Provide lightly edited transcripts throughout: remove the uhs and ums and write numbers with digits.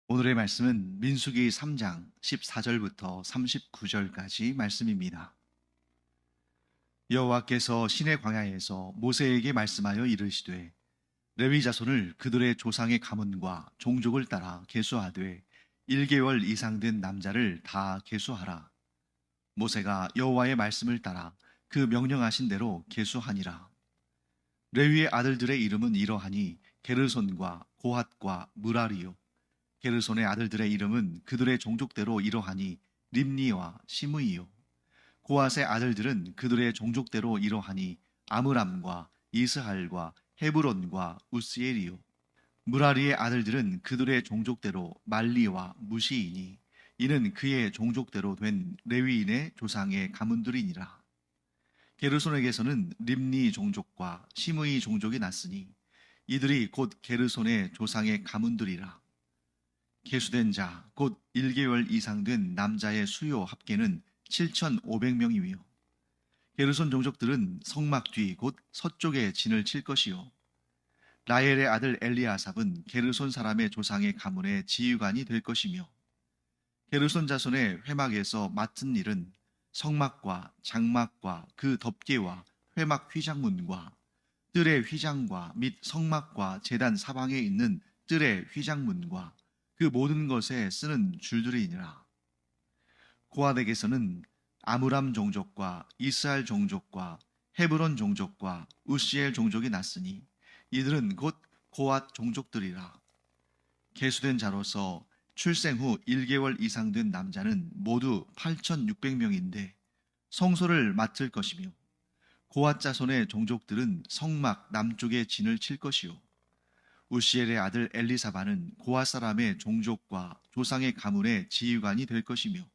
오늘의 말씀은 민수기 3장 14절부터 39절까지 말씀입니다. 여호와께서 시내 광야에서 모세에게 말씀하여 이르시되 레위 자손을 그들의 조상의 가문과 종족을 따라 계수하되 1개월 이상 된 남자를 다 계수하라. 모세가 여호와의 말씀을 따라 그 명령하신 대로 계수하니라. 레위의 아들들의 이름은 이러하니 게르손과 고핫과 무라리요. 게르손의 아들들의 이름은 그들의 종족대로 이러하니 림니와 시므이요. 고핫의 아들들은 그들의 종족대로 이러하니 아므람과 이스할과 헤브론과 우스엘이요. 무라리의 아들들은 그들의 종족대로 말리와 무시이니 이는 그의 종족대로 된 레위인의 조상의 가문들이니라. 게르손에게서는 림니 종족과 시므이 종족이 났으니 이들이 곧 게르손의 조상의 가문들이라. 계수된 자, 곧 1개월 이상 된 남자의 수요 합계는 7,500명이며 게르손 종족들은 성막 뒤 곧 서쪽에 진을 칠 것이요. 라헬의 아들 엘리아삽은 게르손 사람의 조상의 가문의 지휘관이 될 것이며 게르손 자손의 회막에서 맡은 일은 성막과 장막과 그 덮개와 회막 휘장문과 뜰의 휘장과 및 성막과 제단 사방에 있는 뜰의 휘장문과 그 모든 것에 쓰는 줄들이니라. 고핫에게서는 아므람 종족과 이스할 종족과 헤브론 종족과 우시엘 종족이 났으니 이들은 곧 고핫 종족들이라. 계수된 자로서 출생 후 1개월 이상 된 남자는 모두 8,600명인데 성소를 맡을 것이며 고핫 자손의 종족들은 성막 남쪽에 진을 칠 것이요. 우시엘의 아들 엘리사바는 고핫 사람의 종족과 조상의 가문의 지휘관이 될 것이며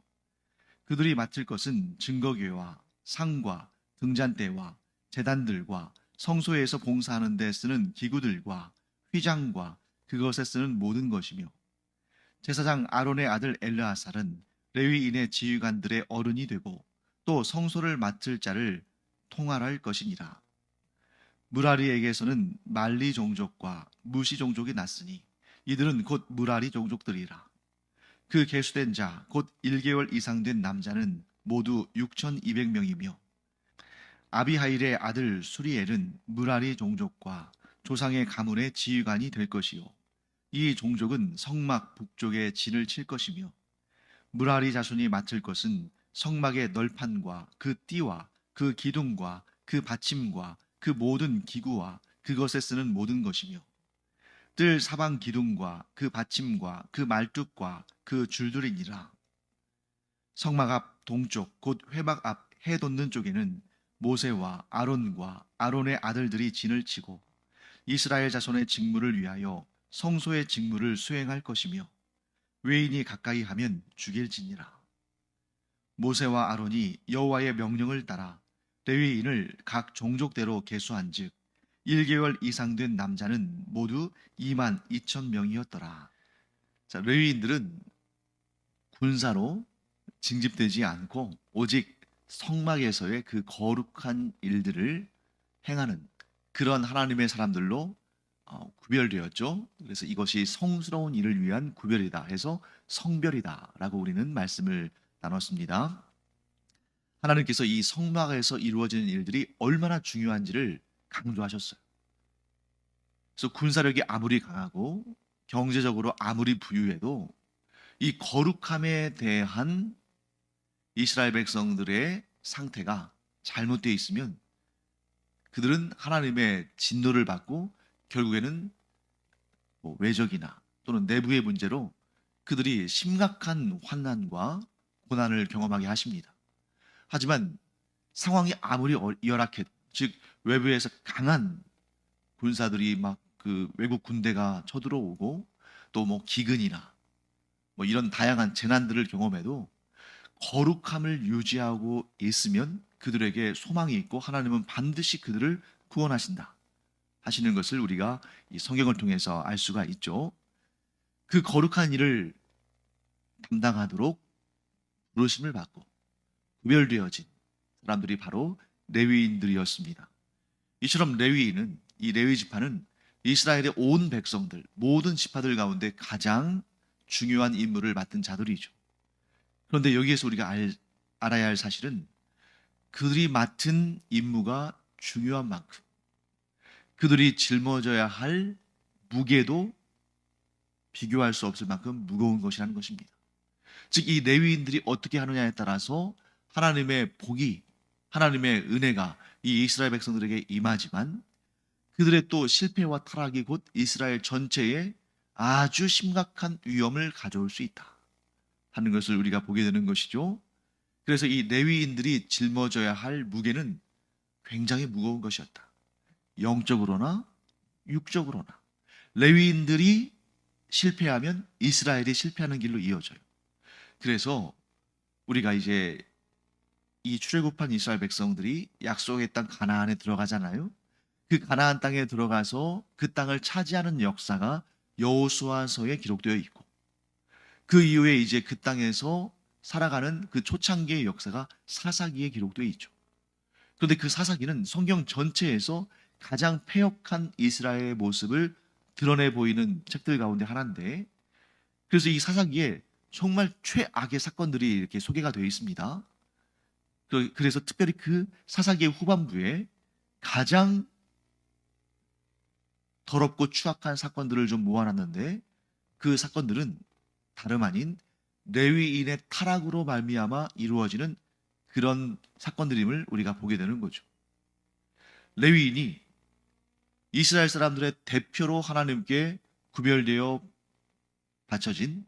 그들이 맡을 것은 증거궤와 상과 등잔대와 제단들과 성소에서 봉사하는 데 쓰는 기구들과 휘장과 그것에 쓰는 모든 것이며 제사장 아론의 아들 엘르아살은 레위인의 지휘관들의 어른이 되고 또 성소를 맡을 자를 통할할 것이니라. 무라리에게서는 말리 종족과 무시 종족이 났으니 이들은 곧 무라리 종족들이라. 그 계수된 자, 곧 1개월 이상 된 남자는 모두 6,200명이며 아비하일의 아들 수리엘은 무라리 종족과 조상의 가문의 지휘관이 될 것이요. 이 종족은 성막 북쪽에 진을 칠 것이며 무라리 자손이 맡을 것은 성막의 널판과 그 띠와 그 기둥과 그 받침과 그 모든 기구와 그것에 쓰는 모든 것이며 뜰 사방 기둥과 그 받침과 그 말뚝과 그 줄들이니라. 성막 앞 동쪽 곧 회막 앞 해 돋는 쪽에는 모세와 아론과 아론의 아들들이 진을 치고 이스라엘 자손의 직무를 위하여 성소의 직무를 수행할 것이며 외인이 가까이 하면 죽일지니라. 모세와 아론이 여호와의 명령을 따라 레위인을 각 종족대로 계수한즉 1개월 이상 된 남자는 모두 22,000명이었더라. 자, 레위인들은 군사로 징집되지 않고 오직 성막에서의 그 거룩한 일들을 행하는 그런 하나님의 사람들로 구별되었죠. 그래서 이것이 성스러운 일을 위한 구별이다 해서 성별이다라고 우리는 말씀을 나눴습니다. 하나님께서 이 성막에서 이루어지는 일들이 얼마나 중요한지를 강조하셨어요. 그래서 군사력이 아무리 강하고 경제적으로 아무리 부유해도 이 거룩함에 대한 이스라엘 백성들의 상태가 잘못되어 있으면 그들은 하나님의 진노를 받고 결국에는 외적이나 또는 내부의 문제로 그들이 심각한 환난과 고난을 경험하게 하십니다. 하지만 상황이 아무리 열악해, 즉 외부에서 강한 군사들이 막 그 외국 군대가 쳐들어오고 또 뭐 기근이나 뭐 이런 다양한 재난들을 경험해도 거룩함을 유지하고 있으면 그들에게 소망이 있고 하나님은 반드시 그들을 구원하신다 하시는 것을 우리가 이 성경을 통해서 알 수가 있죠. 그 거룩한 일을 담당하도록 부르심을 받고 구별되어진 사람들이 바로 레위인들이었습니다. 이처럼 레위인은 이 레위 지파는 이스라엘의 온 백성들 모든 지파들 가운데 가장 중요한 임무를 맡은 자들이죠. 그런데 여기에서 우리가 알아야 할 사실은 그들이 맡은 임무가 중요한 만큼 그들이 짊어져야 할 무게도 비교할 수 없을 만큼 무거운 것이라는 것입니다. 즉, 이 레위인들이 어떻게 하느냐에 따라서 하나님의 복이, 하나님의 은혜가 이 이스라엘 백성들에게 임하지만 그들의 또 실패와 타락이 곧 이스라엘 전체에 아주 심각한 위험을 가져올 수 있다 하는 것을 우리가 보게 되는 것이죠. 그래서 이 레위인들이 짊어져야 할 무게는 굉장히 무거운 것이었다. 영적으로나 육적으로나. 레위인들이 실패하면 이스라엘이 실패하는 길로 이어져요. 그래서 우리가 이제 이 출애굽한 이스라엘 백성들이 약속의 땅 가나안에 들어가잖아요. 그 가나안 땅에 들어가서 그 땅을 차지하는 역사가 여호수아서에 기록되어 있고, 그 이후에 이제 그 땅에서 살아가는 그 초창기의 역사가 사사기에 기록되어 있죠. 그런데 그 사사기는 성경 전체에서 가장 패역한 이스라엘의 모습을 드러내 보이는 책들 가운데 하나인데, 그래서 이 사사기에 정말 최악의 사건들이 이렇게 소개가 되어 있습니다. 그래서 특별히 그 사사기의 후반부에 가장 더럽고 추악한 사건들을 좀 모아놨는데, 그 사건들은 다름 아닌 레위인의 타락으로 말미암아 이루어지는 그런 사건들임을 우리가 보게 되는 거죠. 레위인이 이스라엘 사람들의 대표로 하나님께 구별되어 바쳐진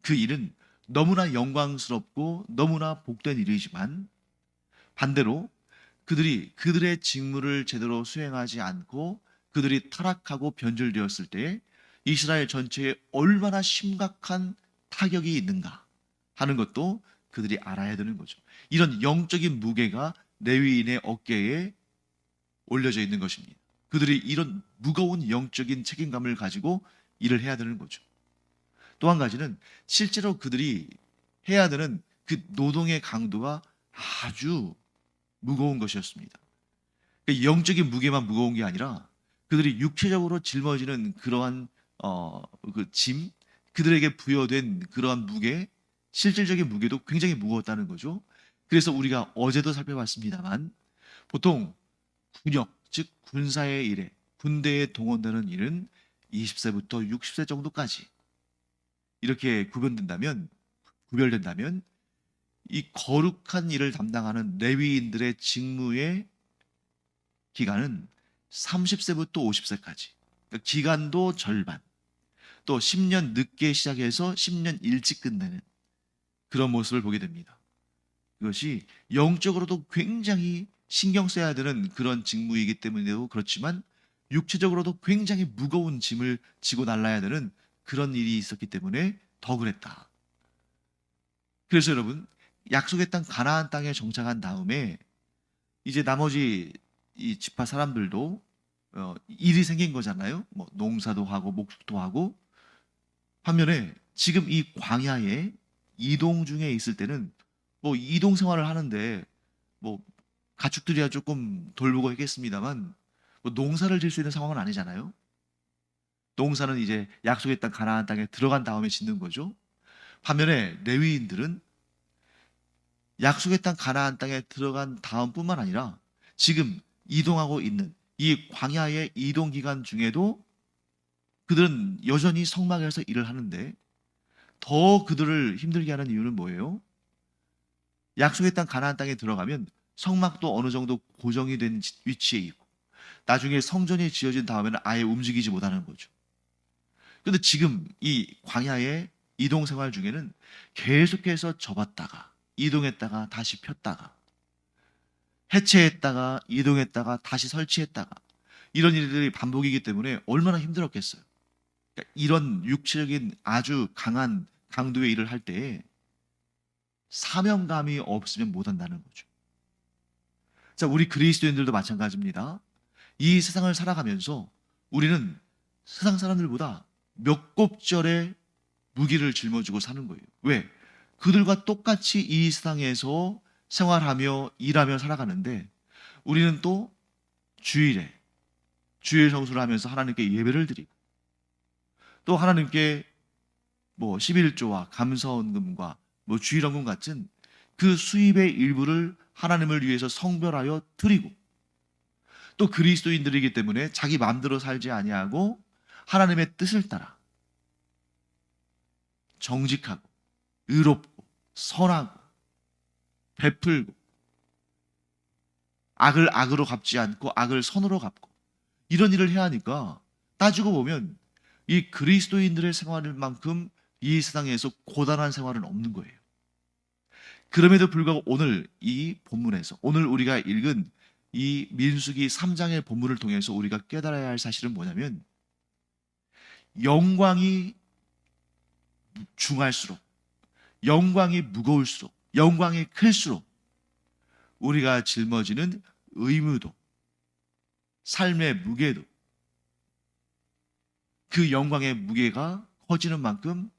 그 일은 너무나 영광스럽고 너무나 복된 일이지만, 반대로 그들이 그들의 직무를 제대로 수행하지 않고 그들이 타락하고 변절되었을 때 이스라엘 전체에 얼마나 심각한 타격이 있는가 하는 것도 그들이 알아야 되는 거죠. 이런 영적인 무게가 레위인의 어깨에 올려져 있는 것입니다. 그들이 이런 무거운 영적인 책임감을 가지고 일을 해야 되는 거죠. 또 한 가지는 실제로 그들이 해야 되는 그 노동의 강도가 아주 무거운 것이었습니다. 영적인 무게만 무거운 게 아니라 그들이 육체적으로 짊어지는 그러한 그 짐, 그들에게 부여된 그러한 무게, 실질적인 무게도 굉장히 무거웠다는 거죠. 그래서 우리가 어제도 살펴봤습니다만 보통 군역, 즉 군사의 일에, 군대에 동원되는 일은 20세부터 60세 정도까지 이렇게 구별된다면 이 거룩한 일을 담당하는 레위인들의 직무의 기간은 30세부터 50세까지, 그러니까 기간도 절반, 또 10년 늦게 시작해서 10년 일찍 끝내는 그런 모습을 보게 됩니다. 이것이 영적으로도 굉장히 신경 써야 되는 그런 직무이기 때문에도 그렇지만 육체적으로도 굉장히 무거운 짐을 지고 날라야 되는 그런 일이 있었기 때문에 더 그랬다. 그래서 여러분, 약속의 땅 가나안 땅에 정착한 다음에 이제 나머지 이 지파 사람들도 일이 생긴 거잖아요. 뭐 농사도 하고 목축도 하고. 반면에 지금 이 광야에 이동 중에 있을 때는 뭐 이동 생활을 하는데 뭐 가축들이야 조금 돌보고 했겠습니다만 뭐 농사를 지을 수 있는 상황은 아니잖아요. 농사는 이제 약속의 땅 가나안 땅에 들어간 다음에 짓는 거죠. 반면에 레위인들은 약속의 땅 가나안 땅에 들어간 다음뿐만 아니라 지금 이동하고 있는 이 광야의 이동 기간 중에도 그들은 여전히 성막에서 일을 하는데, 더 그들을 힘들게 하는 이유는 뭐예요? 약속의 땅 가나안 땅에 들어가면 성막도 어느 정도 고정이 된 위치에 있고 나중에 성전이 지어진 다음에는 아예 움직이지 못하는 거죠. 그런데 지금 이 광야의 이동 생활 중에는 계속해서 접었다가 이동했다가 다시 폈다가 해체했다가 이동했다가 다시 설치했다가 이런 일들이 반복이기 때문에 얼마나 힘들었겠어요. 그러니까 이런 육체적인 아주 강한 강도의 일을 할 때에 사명감이 없으면 못한다는 거죠. 자, 우리 그리스도인들도 마찬가지입니다. 이 세상을 살아가면서 우리는 세상 사람들보다 몇 곱절의 무기를 짊어지고 사는 거예요. 왜? 그들과 똑같이 이 세상에서 생활하며 일하며 살아가는데 우리는 또 주일에 주일 성수를 하면서 하나님께 예배를 드리고 또 하나님께 뭐 11조와 감사원금과 뭐 주일원금 같은 그 수입의 일부를 하나님을 위해서 성별하여 드리고, 또 그리스도인들이기 때문에 자기 마음대로 살지 아니하고 하나님의 뜻을 따라 정직하고 의롭고 선하고 베풀고, 악을 악으로 갚지 않고 악을 선으로 갚고, 이런 일을 해야 하니까 따지고 보면 이 그리스도인들의 생활만큼 이 세상에서 고단한 생활은 없는 거예요. 그럼에도 불구하고 오늘 이 본문에서, 오늘 우리가 읽은 이 민수기 3장의 본문을 통해서 우리가 깨달아야 할 사실은 뭐냐면, 영광이 중할수록, 영광이 무거울수록, 영광이 클수록 우리가 짊어지는 의무도, 삶의 무게도, 그 영광의 무게가 커지는 만큼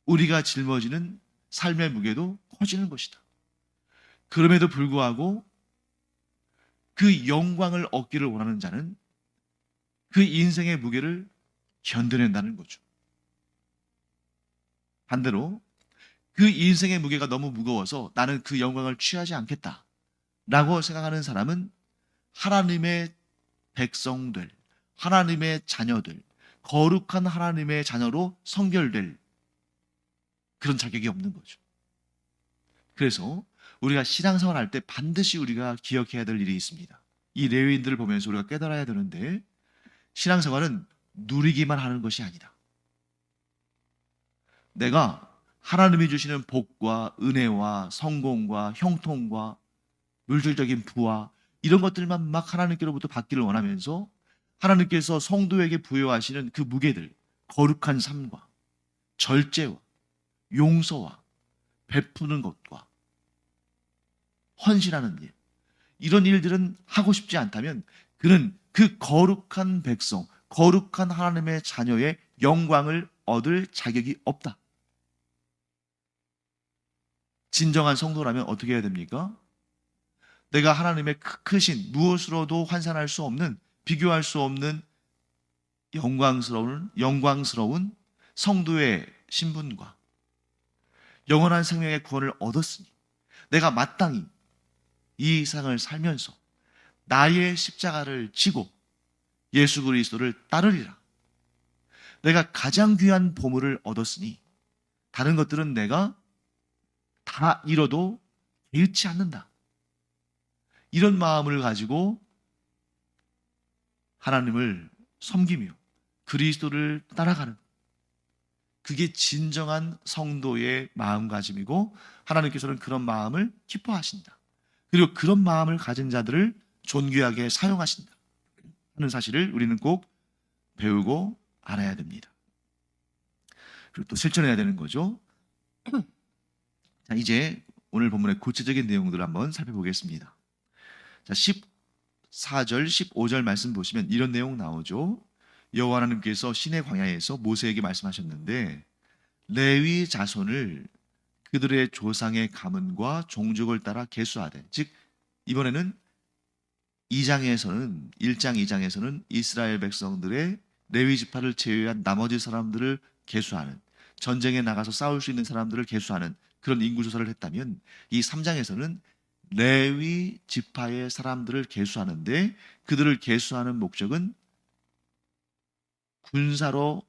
우리가 짊어지는 삶의 무게도 커지는 것이다. 그럼에도 불구하고 그 영광을 얻기를 원하는 자는 그 인생의 무게를 견뎌낸다는 거죠. 반대로 그 인생의 무게가 너무 무거워서 나는 그 영광을 취하지 않겠다 라고 생각하는 사람은 하나님의 백성들, 하나님의 자녀들, 거룩한 하나님의 자녀로 성별될 그런 자격이 없는 거죠. 그래서 우리가 신앙생활 할 때 반드시 우리가 기억해야 될 일이 있습니다. 이 레위인들을 보면서 우리가 깨달아야 되는데, 신앙생활은 누리기만 하는 것이 아니다. 내가 하나님이 주시는 복과 은혜와 성공과 형통과 물질적인 부와 이런 것들만 막 하나님께로부터 받기를 원하면서 하나님께서 성도에게 부여하시는 그 무게들, 거룩한 삶과 절제와 용서와 베푸는 것과 헌신하는 일, 이런 일들은 하고 싶지 않다면 그는 그 거룩한 백성, 거룩한 하나님의 자녀의 영광을 얻을 자격이 없다. 진정한 성도라면 어떻게 해야 됩니까? 내가 하나님의 크신, 무엇으로도 환산할 수 없는, 비교할 수 없는 영광스러운 성도의 신분과 영원한 생명의 구원을 얻었으니 내가 마땅히 이 세상을 살면서 나의 십자가를 지고 예수 그리스도를 따르리라. 내가 가장 귀한 보물을 얻었으니 다른 것들은 내가 다 잃어도 잃지 않는다. 이런 마음을 가지고 하나님을 섬기며 그리스도를 따라가는, 그게 진정한 성도의 마음가짐이고 하나님께서는 그런 마음을 기뻐하신다. 그리고 그런 마음을 가진 자들을 존귀하게 사용하신다 하는 사실을 우리는 꼭 배우고 알아야 됩니다. 그리고 또 실천해야 되는 거죠. 자, 이제 오늘 본문의 구체적인 내용들을 한번 살펴보겠습니다. 자, 14절, 15절 말씀 보시면 이런 내용 나오죠. 여호와 하나님께서 시내 광야에서 모세에게 말씀하셨는데, 레위 자손을 그들의 조상의 가문과 종족을 따라 계수하되, 즉 이번에는 1장 2장에서는 이스라엘 백성들의 레위 지파를 제외한 나머지 사람들을 계수하는, 전쟁에 나가서 싸울 수 있는 사람들을 계수하는 그런 인구 조사를 했다면, 이 3장에서는 레위 지파의 사람들을 계수하는데, 그들을 계수하는 목적은 군사로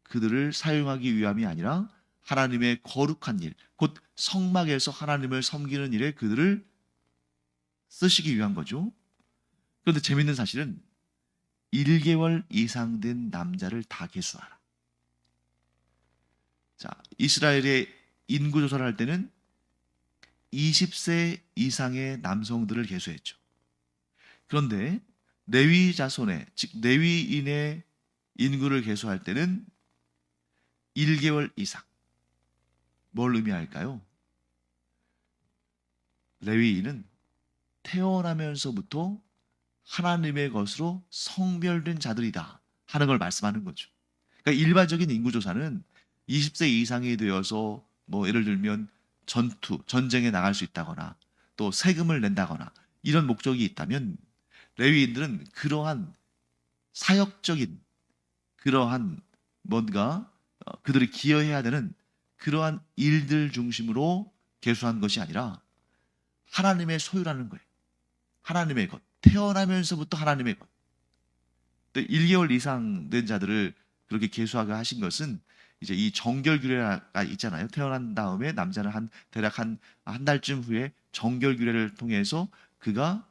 그들을 사용하기 위함이 아니라 하나님의 거룩한 일, 곧 성막에서 하나님을 섬기는 일에 그들을 쓰시기 위한 거죠. 그런데 재밌는 사실은 1개월 이상 된 남자를 다 계수하라. 자, 이스라엘의 인구 조사를 할 때는 20세 이상의 남성들을 계수했죠. 그런데 레위 자손의, 즉 레위인의 인구를 계수할 때는 1개월 이상. 뭘 의미할까요? 레위인은 태어나면서부터 하나님의 것으로 성별된 자들이다 하는 걸 말씀하는 거죠. 그러니까 일반적인 인구조사는 20세 이상이 되어서 뭐 예를 들면 전쟁에 나갈 수 있다거나 또 세금을 낸다거나 이런 목적이 있다면, 레위인들은 그러한 사역적인, 그러한 뭔가 그들이 기여해야 되는 그러한 일들 중심으로 계수한 것이 아니라 하나님의 소유라는 거예요. 하나님의 것. 태어나면서부터 하나님의 것. 1개월 이상 된 자들을 그렇게 계수하게 하신 것은 이제 이 정결규례가 있잖아요. 태어난 다음에 남자는 대략 한 달쯤 후에 정결규례를 통해서 그가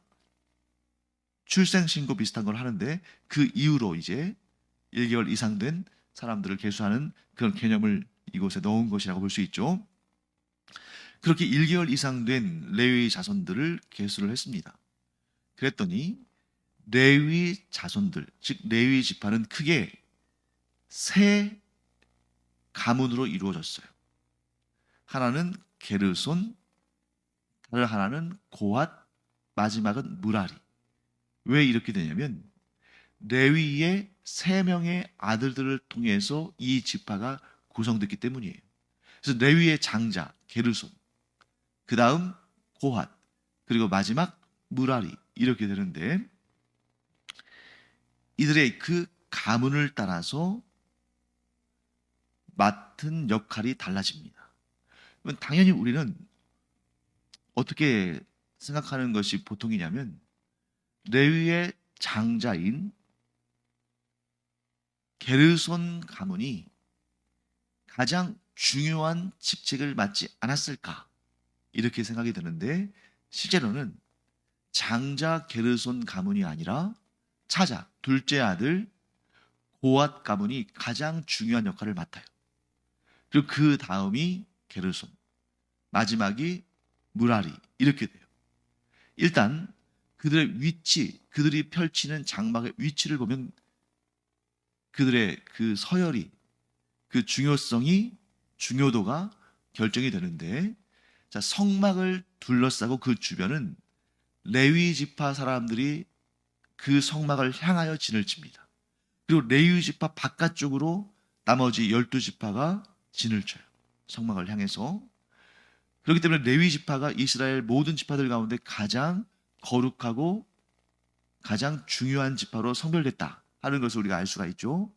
출생신고 비슷한 걸 하는데 그 이후로 이제 1개월 이상 된 사람들을 계수하는 그런 개념을 이곳에 넣은 것이라고 볼 수 있죠. 그렇게 1개월 이상 된 레위 자손들을 계수를 했습니다. 그랬더니 레위 자손들, 즉 레위 지파는 크게 세 가문으로 이루어졌어요. 하나는 게르손, 다른 하나는 고핫, 마지막은 무라리. 왜 이렇게 되냐면 레위의 3명의 아들들을 통해서 이 지파가 구성됐기 때문이에요. 그래서 레위의 장자 게르손, 그 다음 고핫, 그리고 마지막 무라리 이렇게 되는데 이들의 그 가문을 따라서 맡은 역할이 달라집니다. 당연히 우리는 어떻게 생각하는 것이 보통이냐면 레위의 장자인 게르손 가문이 가장 중요한 직책을 맡지 않았을까 이렇게 생각이 드는데 실제로는 장자 게르손 가문이 아니라 차자 둘째 아들 고앗 가문이 가장 중요한 역할을 맡아요. 그리고 그 다음이 게르손, 마지막이 무라리 이렇게 돼요. 일단 그들의 위치, 그들이 펼치는 장막의 위치를 보면 그들의 그 서열이, 그 중요성이, 중요도가 결정이 되는데, 자, 성막을 둘러싸고 그 주변은 레위 지파 사람들이 그 성막을 향하여 진을 칩니다. 그리고 레위 지파 바깥쪽으로 나머지 12지파가 진을 쳐요. 성막을 향해서. 그렇기 때문에 레위 지파가 이스라엘 모든 지파들 가운데 가장 거룩하고 가장 중요한 지파로 성별됐다 하는 것을 우리가 알 수가 있죠.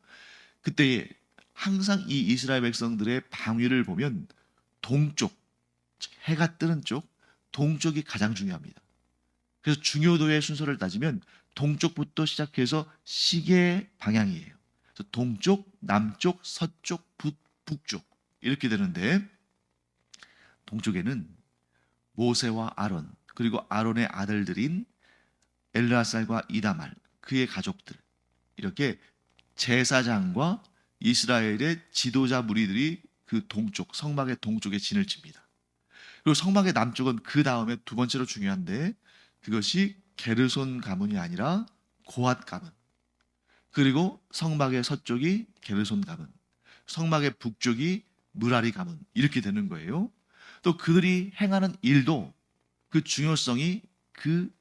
그때 항상 이 이스라엘 백성들의 방위를 보면 동쪽, 해가 뜨는 쪽, 동쪽이 가장 중요합니다. 그래서 중요도의 순서를 따지면 동쪽부터 시작해서 시계 방향이에요. 그래서 동쪽, 남쪽, 서쪽, 북쪽 이렇게 되는데 동쪽에는 모세와 아론 그리고 아론의 아들들인 엘르아살과 이다말 그의 가족들 이렇게 제사장과 이스라엘의 지도자 무리들이 그 동쪽 성막의 동쪽에 진을 칩니다. 그리고 성막의 남쪽은 그 다음에 두 번째로 중요한데 그것이 게르손 가문이 아니라 고앗 가문. 그리고 성막의 서쪽이 게르손 가문, 성막의 북쪽이 무라리 가문 이렇게 되는 거예요. 또 그들이 행하는 일도 그 중요성이 그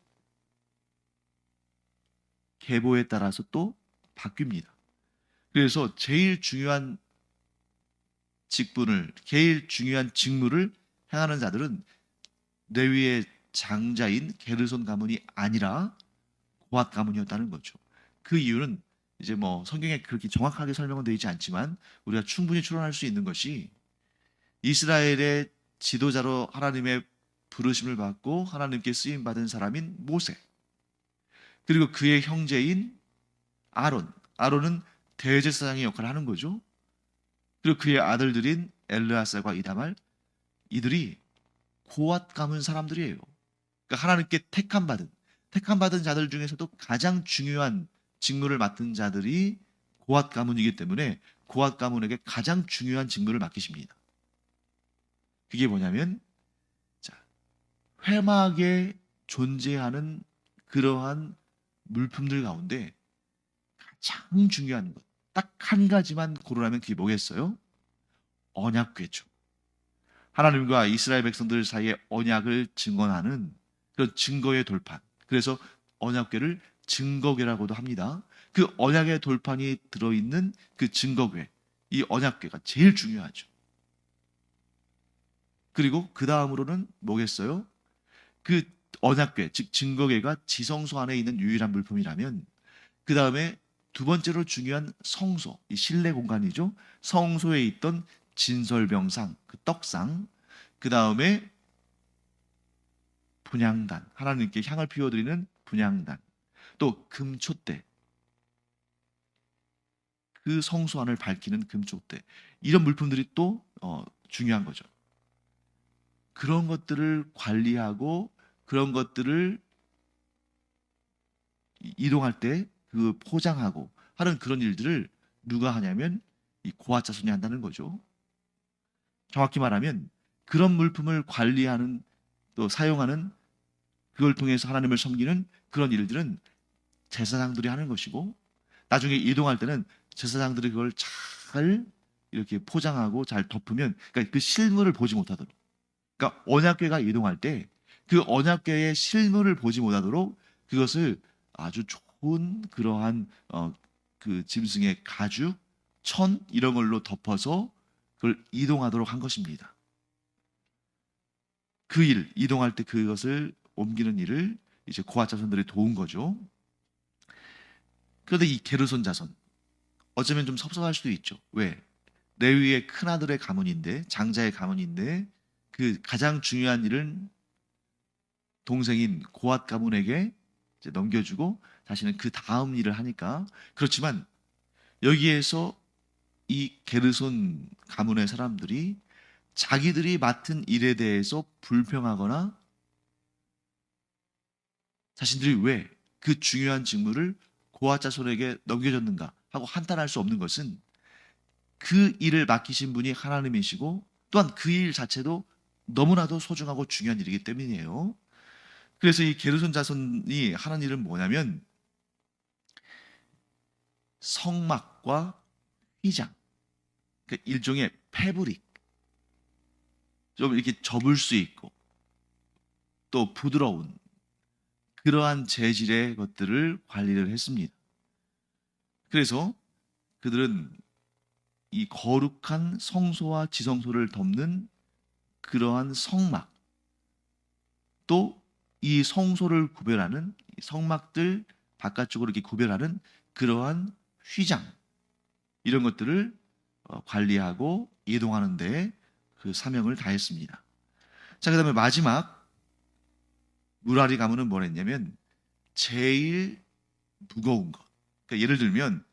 계보에 따라서 또 바뀝니다. 그래서 제일 중요한 직분을, 제일 중요한 직무를 행하는 자들은 레위의 장자인 게르손 가문이 아니라 고앗 가문이었다는 거죠. 그 이유는 이제 뭐 성경에 그렇게 정확하게 설명은 되어 있지 않지만 우리가 충분히 추론할 수 있는 것이 이스라엘의 지도자로 하나님의 부르심을 받고 하나님께 쓰임 받은 사람인 모세 그리고 그의 형제인 아론, 아론은 대제사장의 역할을 하는 거죠. 그리고 그의 아들들인 엘르아살과 이다말 이들이 고앗 가문 사람들이에요. 그러니까 하나님께 택함 받은 자들 중에서도 가장 중요한 직무를 맡은 자들이 고앗 가문이기 때문에 고앗 가문에게 가장 중요한 직무를 맡기십니다. 그게 뭐냐면 자, 회막에 존재하는 그러한 물품들 가운데 가장 중요한 것, 딱 한 가지만 고르라면 그게 뭐겠어요? 언약궤죠. 하나님과 이스라엘 백성들 사이의 언약을 증언하는 그런 증거의 돌판. 그래서 언약궤를 증거궤라고도 합니다. 그 언약의 돌판이 들어있는 그 증거궤, 이 언약궤가 제일 중요하죠. 그리고 그 다음으로는 뭐겠어요? 그 언약궤, 즉 증거궤가 지성소 안에 있는 유일한 물품이라면 그 다음에 두 번째로 중요한 성소, 이 실내 공간이죠. 성소에 있던 진설병상, 그 떡상, 그 다음에 분향단, 하나님께 향을 피워드리는 분향단, 또 금촛대, 그 성소 안을 밝히는 금촛대, 이런 물품들이 또 중요한 거죠. 그런 것들을 관리하고 그런 것들을 이동할 때 그 포장하고 하는 그런 일들을 누가 하냐면 이 고아 자손이 한다는 거죠. 정확히 말하면 그런 물품을 관리하는, 또 사용하는, 그걸 통해서 하나님을 섬기는 그런 일들은 제사장들이 하는 것이고, 나중에 이동할 때는 제사장들이 그걸 잘 이렇게 포장하고 잘 덮으면, 그러니까 그 실물을 보지 못하도록, 그러니까 언약궤가 이동할 때 그 언약궤의 실물을 보지 못하도록 그것을 아주 좋은 그러한 그 짐승의 가죽, 천 이런 걸로 덮어서 그걸 이동하도록 한 것입니다. 그 일, 이동할 때 그것을 옮기는 일을 이제 고아 자손들이 도운 거죠. 그런데 이 게르손 자손, 어쩌면 좀 섭섭할 수도 있죠. 왜? 레위의 큰아들의 가문인데, 장자의 가문인데, 그 가장 중요한 일은 동생인 고앗 가문에게 이제 넘겨주고 자신은 그 다음 일을 하니까. 그렇지만 여기에서 이 게르손 가문의 사람들이 자기들이 맡은 일에 대해서 불평하거나 자신들이 왜 그 중요한 직무를 고앗 자손에게 넘겨줬는가 하고 한탄할 수 없는 것은 그 일을 맡기신 분이 하나님이시고, 또한 그 일 자체도 너무나도 소중하고 중요한 일이기 때문이에요. 그래서 이 게르손 자손이 하는 일은 뭐냐면 성막과 휘장, 그러니까 일종의 패브릭, 좀 이렇게 접을 수 있고 또 부드러운 그러한 재질의 것들을 관리를 했습니다. 그래서 그들은 이 거룩한 성소와 지성소를 덮는 그러한 성막, 또 이 성소를 구별하는 성막들 바깥쪽으로 이렇게 구별하는 그러한 휘장, 이런 것들을 관리하고 이동하는 데 그 사명을 다했습니다. 자, 그 다음에 마지막 무라리 가문은 뭘 했냐면 제일 무거운 것. 그러니까 예를 들면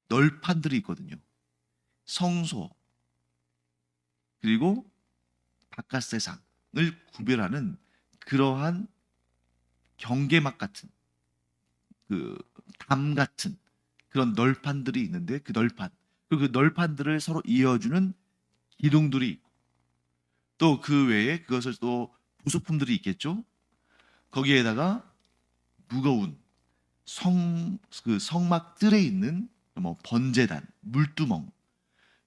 널판들이 있거든요. 성소 그리고 바깥 세상을 구별하는 그러한 경계막 같은, 그 담 같은 그런 널판들이 있는데, 그 널판, 그리고 그 널판들을 서로 이어주는 기둥들이 있고, 또 그 외에 그것을 또 부속품들이 있겠죠. 거기에다가 무거운 그 성막들에 있는 뭐 번제단, 물두멍,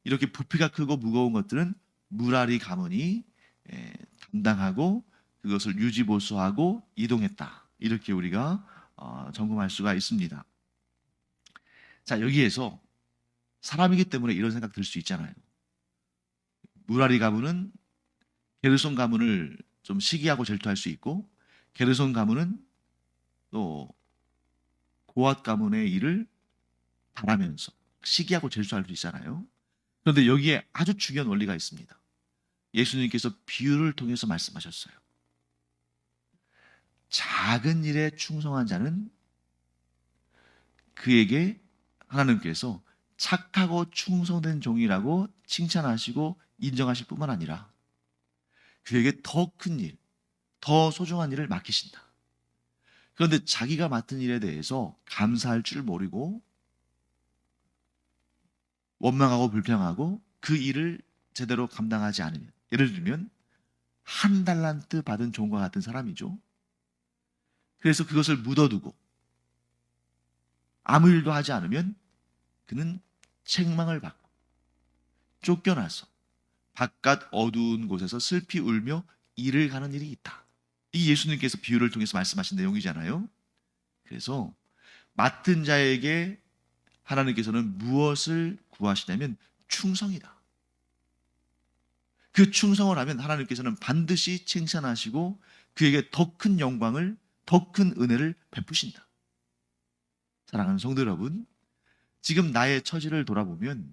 이렇게 부피가 크고 무거운 것들은 무라리 가문이 담당하고 그것을 유지보수하고 이동했다. 이렇게 우리가 점검할 수가 있습니다. 자, 여기에서 사람이기 때문에 이런 생각 들 수 있잖아요. 무라리 가문은 게르손 가문을 좀 시기하고 질투할 수 있고, 게르손 가문은 또 고앗 가문의 일을 바라면서 시기하고 질투할 수 있잖아요. 그런데 여기에 아주 중요한 원리가 있습니다. 예수님께서 비유를 통해서 말씀하셨어요. 작은 일에 충성한 자는 그에게 하나님께서 착하고 충성된 종이라고 칭찬하시고 인정하실 뿐만 아니라 그에게 더 큰 일, 더 소중한 일을 맡기신다. 그런데 자기가 맡은 일에 대해서 감사할 줄 모르고 원망하고 불평하고 그 일을 제대로 감당하지 않으면, 예를 들면 한 달란트 받은 종과 같은 사람이죠. 그래서 그것을 묻어두고 아무 일도 하지 않으면 그는 책망을 받고 쫓겨나서 바깥 어두운 곳에서 슬피 울며 일을 가는 일이 있다. 이 예수님께서 비유를 통해서 말씀하신 내용이잖아요. 그래서 맡은 자에게 하나님께서는 무엇을 구하시냐면 충성이다. 그 충성을 하면 하나님께서는 반드시 칭찬하시고 그에게 더 큰 영광을, 더 큰 은혜를 베푸신다. 사랑하는 성도 여러분, 지금 나의 처지를 돌아보면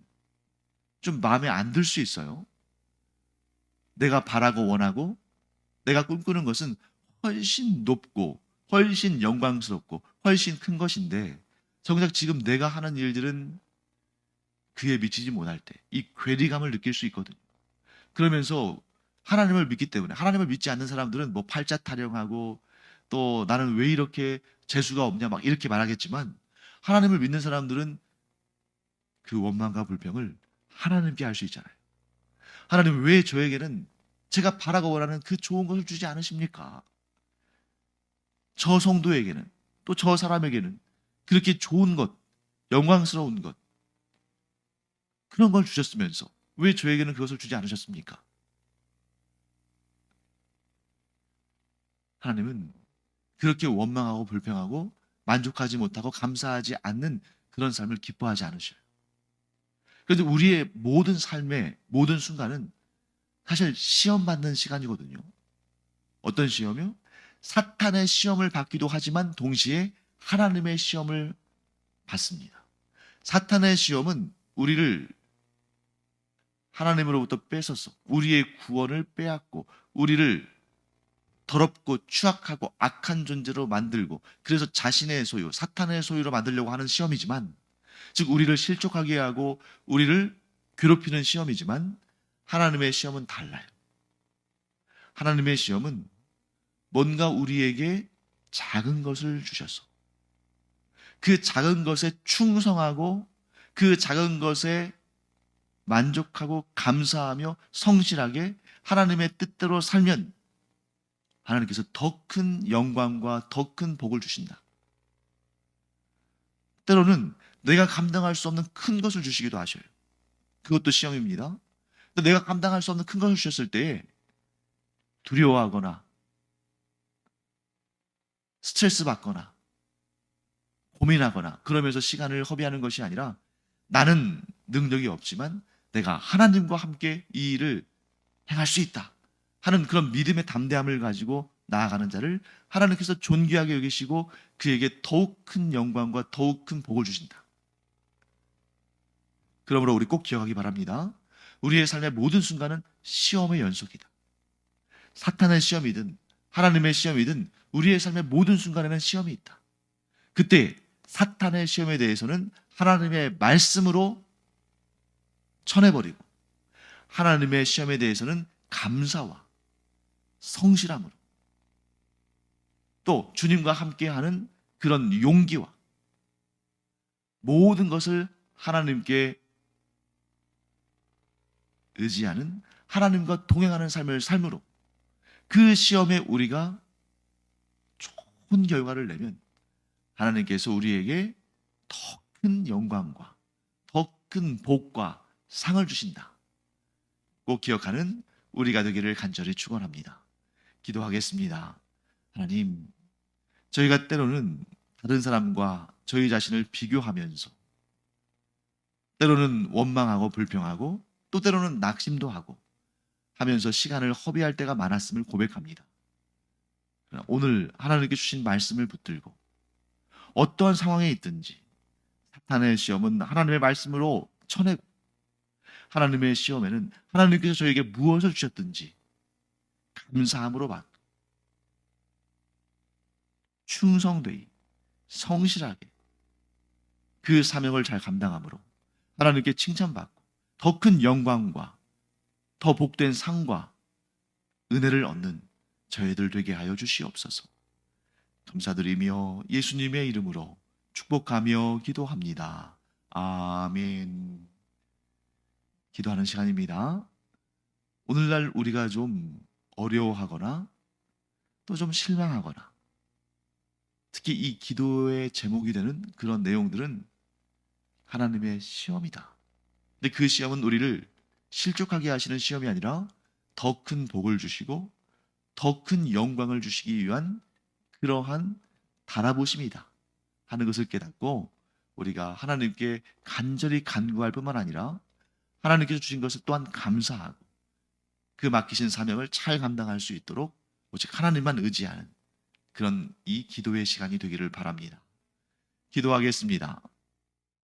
좀 마음에 안 들 수 있어요. 내가 바라고 원하고 내가 꿈꾸는 것은 훨씬 높고 훨씬 영광스럽고 훨씬 큰 것인데, 정작 지금 내가 하는 일들은 그에 미치지 못할 때 이 괴리감을 느낄 수 있거든요. 그러면서 하나님을 믿기 때문에, 하나님을 믿지 않는 사람들은 뭐 팔자 타령하고 또 나는 왜 이렇게 재수가 없냐 막 이렇게 말하겠지만, 하나님을 믿는 사람들은 그 원망과 불평을 하나님께 할 수 있잖아요. 하나님, 왜 저에게는 제가 바라고 원하는 그 좋은 것을 주지 않으십니까? 저 성도에게는, 또 저 사람에게는 그렇게 좋은 것, 영광스러운 것, 그런 걸 주셨으면서 왜 저에게는 그것을 주지 않으셨습니까? 하나님은 그렇게 원망하고 불평하고 만족하지 못하고 감사하지 않는 그런 삶을 기뻐하지 않으셔요. 그런데 우리의 모든 삶의 모든 순간은 사실 시험 받는 시간이거든요. 어떤 시험이요? 사탄의 시험을 받기도 하지만 동시에 하나님의 시험을 받습니다. 사탄의 시험은 우리를 하나님으로부터 뺏어서 우리의 구원을 빼앗고 우리를 더럽고 추악하고 악한 존재로 만들고, 그래서 자신의 소유, 사탄의 소유로 만들려고 하는 시험이지만, 즉 우리를 실족하게 하고 우리를 괴롭히는 시험이지만, 하나님의 시험은 달라요. 하나님의 시험은 뭔가 우리에게 작은 것을 주셔서 그 작은 것에 충성하고 그 작은 것에 만족하고 감사하며 성실하게 하나님의 뜻대로 살면 하나님께서 더 큰 영광과 더 큰 복을 주신다. 때로는 내가 감당할 수 없는 큰 것을 주시기도 하셔요. 그것도 시험입니다. 내가 감당할 수 없는 큰 것을 주셨을 때 두려워하거나 스트레스 받거나 고민하거나 그러면서 시간을 허비하는 것이 아니라, 나는 능력이 없지만 내가 하나님과 함께 이 일을 행할 수 있다 하는 그런 믿음의 담대함을 가지고 나아가는 자를 하나님께서 존귀하게 여기시고 그에게 더욱 큰 영광과 더욱 큰 복을 주신다. 그러므로 우리 꼭 기억하기 바랍니다. 우리의 삶의 모든 순간은 시험의 연속이다. 사탄의 시험이든 하나님의 시험이든 우리의 삶의 모든 순간에는 시험이 있다. 그때 사탄의 시험에 대해서는 하나님의 말씀으로 쳐내버리고, 하나님의 시험에 대해서는 감사와 성실함으로, 또 주님과 함께하는 그런 용기와 모든 것을 하나님께 의지하는, 하나님과 동행하는 삶을 삶으로 그 시험에 우리가 좋은 결과를 내면 하나님께서 우리에게 더 큰 영광과 더 큰 복과 상을 주신다. 꼭 기억하는 우리가 되기를 간절히 축원합니다. 기도하겠습니다. 하나님, 저희가 때로는 다른 사람과 저희 자신을 비교하면서 때로는 원망하고 불평하고 또 때로는 낙심도 하고 하면서 시간을 허비할 때가 많았음을 고백합니다. 그러나 오늘 하나님께 주신 말씀을 붙들고 어떠한 상황에 있든지 사탄의 시험은 하나님의 말씀으로 쳐내고, 하나님의 시험에는 하나님께서 저에게 무엇을 주셨든지 감사함으로 받고 충성되이 성실하게 그 사명을 잘 감당함으로 하나님께 칭찬받고 더 큰 영광과 더 복된 상과 은혜를 얻는 저희들 되게 하여 주시옵소서. 감사드리며 예수님의 이름으로 축복하며 기도합니다. 아멘. 기도하는 시간입니다. 오늘날 우리가 좀 어려워하거나 또 좀 실망하거나, 특히 이 기도의 제목이 되는 그런 내용들은 하나님의 시험이다. 근데 그 시험은 우리를 실족하게 하시는 시험이 아니라 더 큰 복을 주시고 더 큰 영광을 주시기 위한 그러한 달아보심이다 하는 것을 깨닫고, 우리가 하나님께 간절히 간구할 뿐만 아니라 하나님께서 주신 것을 또한 감사하고 그 맡기신 사명을 잘 감당할 수 있도록 오직 하나님만 의지하는 그런 이 기도의 시간이 되기를 바랍니다. 기도하겠습니다.